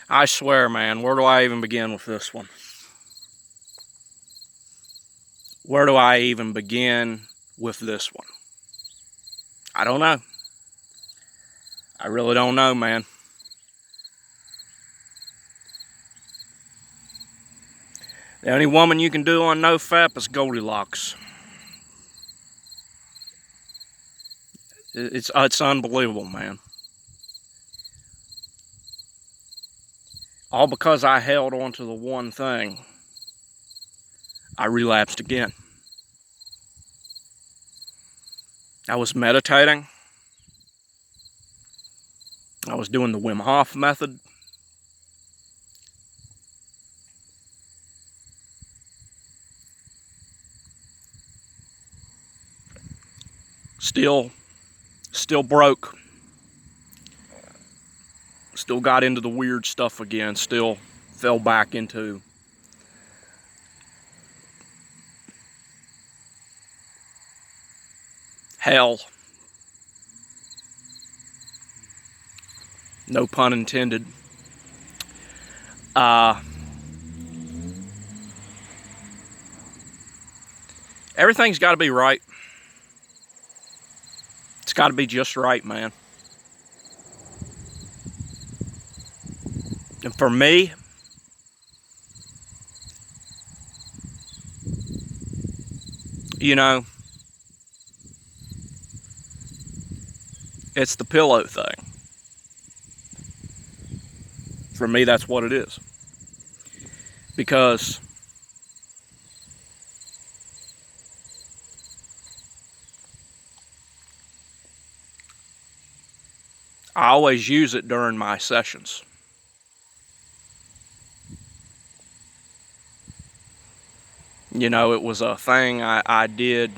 I swear, man, where do I even begin with this one? Where do I even begin with this one? I don't know. I really don't know, man. The only woman you can do on Nofap is Goldilocks. It's unbelievable, man. All because I held on to the one thing. I relapsed again. I was meditating. I was doing the Wim Hof method. Still broke. Still got into the weird stuff again. Still fell back into hell. No pun intended. Everything's got to be right. It's got to be just right, man. And for me, you know, it's the pillow thing. For me, that's what it is. Because I always use it during my sessions. You know, it was a thing I did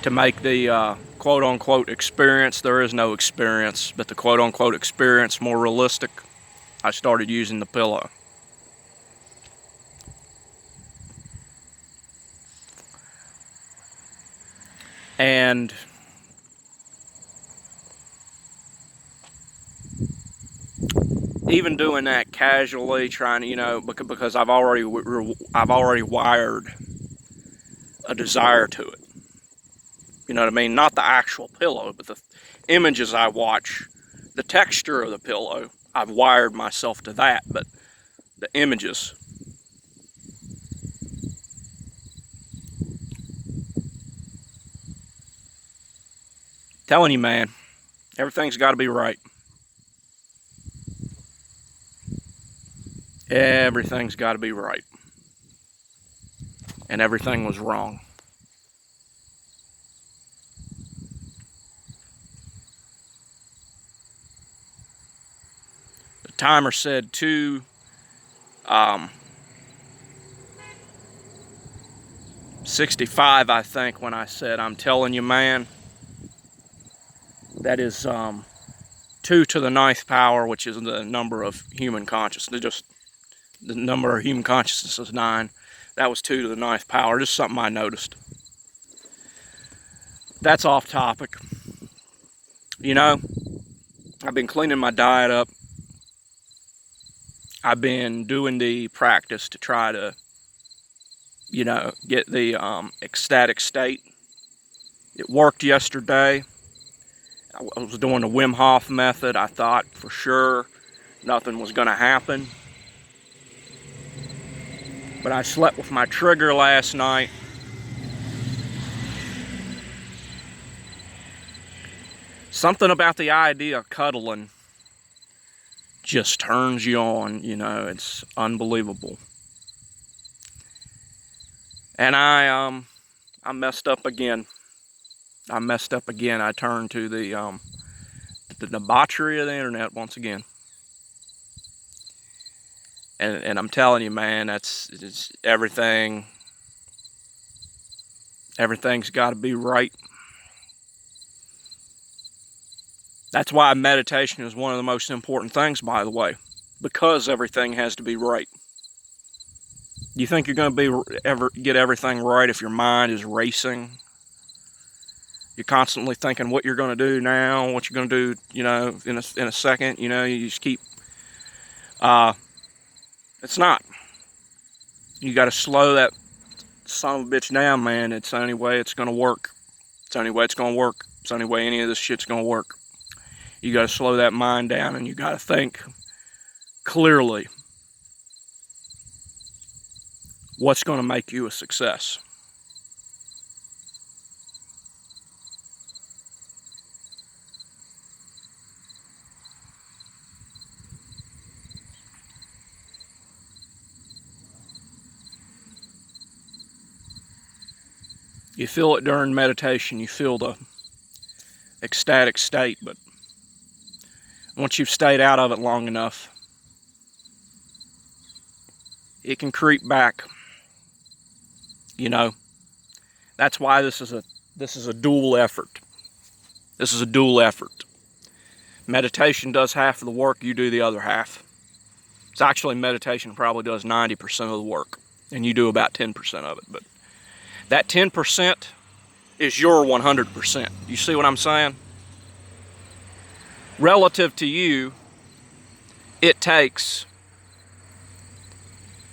to make the quote-unquote experience, there is no experience, but the quote-unquote experience more realistic. I started using the pillow. And even doing that casually, trying to, you know, because I've already wired a desire to it. You know what I mean? Not the actual pillow, but the images I watch, the texture of the pillow. I've wired myself to that, but the images. Telling you, man, everything's got to be right. Everything's got to be right. And everything was wrong. The timer said 2:65, I think, when I said, I'm telling you, man, that is 2 to the 9th power, which is the number of human consciousness. Just the number of human consciousness is 9. That was 2 to the 9th power. Just something I noticed. That's off topic. You know, I've been cleaning my diet up. I've been doing the practice to try to, you know, get the ecstatic state. It worked yesterday. I was doing the Wim Hof method. I thought for sure nothing was going to happen. But I slept with my trigger last night. Something about the idea of cuddling just turns you on, you know, it's unbelievable. And I messed up again. I turned to the debauchery of the internet once again. And I'm telling you, man, it's everything. Everything's got to be right. That's why meditation is one of the most important things, by the way, because everything has to be right. You think you're going to get everything right if your mind is racing? You're constantly thinking what you're going to do now, what you're going to do, you know, in a second. You know, you just keep It's not. You got to slow that son of a bitch down, man. It's the only way it's going to work. It's the only way it's going to work. It's the only way any of this shit's going to work. You got to slow that mind down, and you got to think clearly what's going to make you a success. You feel it during meditation. You feel the ecstatic state, but once you've stayed out of it long enough, it can creep back. You know, that's why this is a dual effort. This is a dual effort. Meditation does half of the work, you do the other half. It's actually, meditation probably does 90% of the work, and you do about 10% of it. But that 10% is your 100%. You see what I'm saying? Relative to you, it takes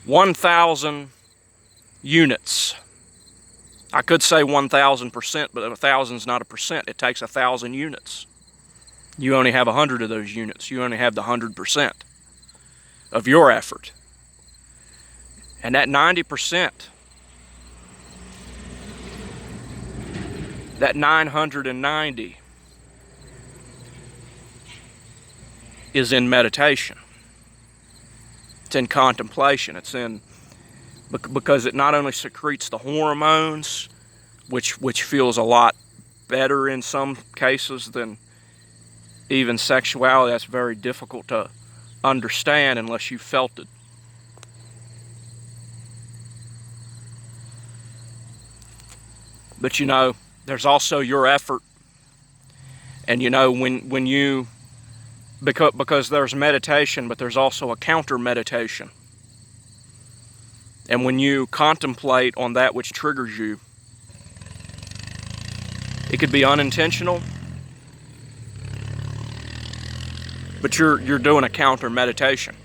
1,000 units. I could say 1,000%, but 1,000 is not a percent. It takes 1,000 units. You only have 100 of those units. You only have the 100% of your effort. And that 90%, that 990, is in meditation. It's in contemplation. It's in, because it not only secretes the hormones, which feels a lot better in some cases than even sexuality. That's very difficult to understand unless you felt it. But you know, there's also your effort. And you know, when you, because there's meditation, but there's also a counter meditation. And when you contemplate on that which triggers you, it could be unintentional, but you're doing a counter meditation.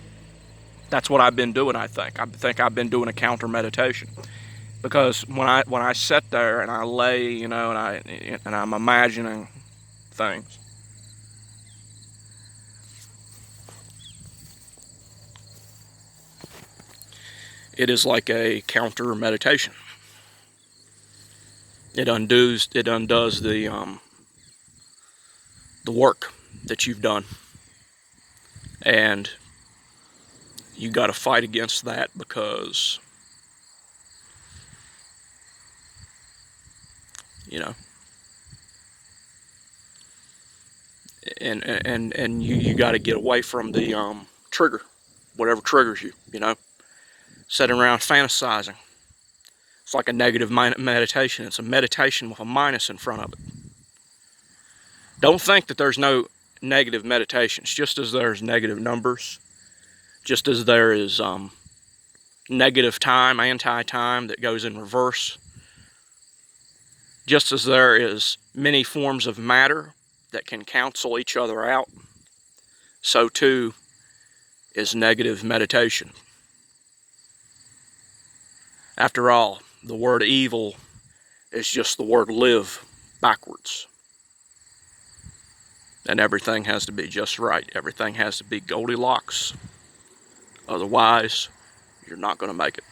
That's what I've been doing, I think. I think I've been doing a counter meditation. Because when I sit there and I lay, you know, and I'm imagining things, it is like a counter meditation. It undoes the work that you've done, and you got to fight against that, because you know, and you got to get away from the trigger, whatever triggers you. You know, sitting around fantasizing. It's like a negative meditation. It's a meditation with a minus in front of it. Don't think that there's no negative meditations. Just as there's negative numbers, just as there is negative time, anti-time that goes in reverse, just as there is many forms of matter that can cancel each other out, so too is negative meditation. After all, the word evil is just the word live backwards. And everything has to be just right. Everything has to be goldilocks. Otherwise, you're not going to make it.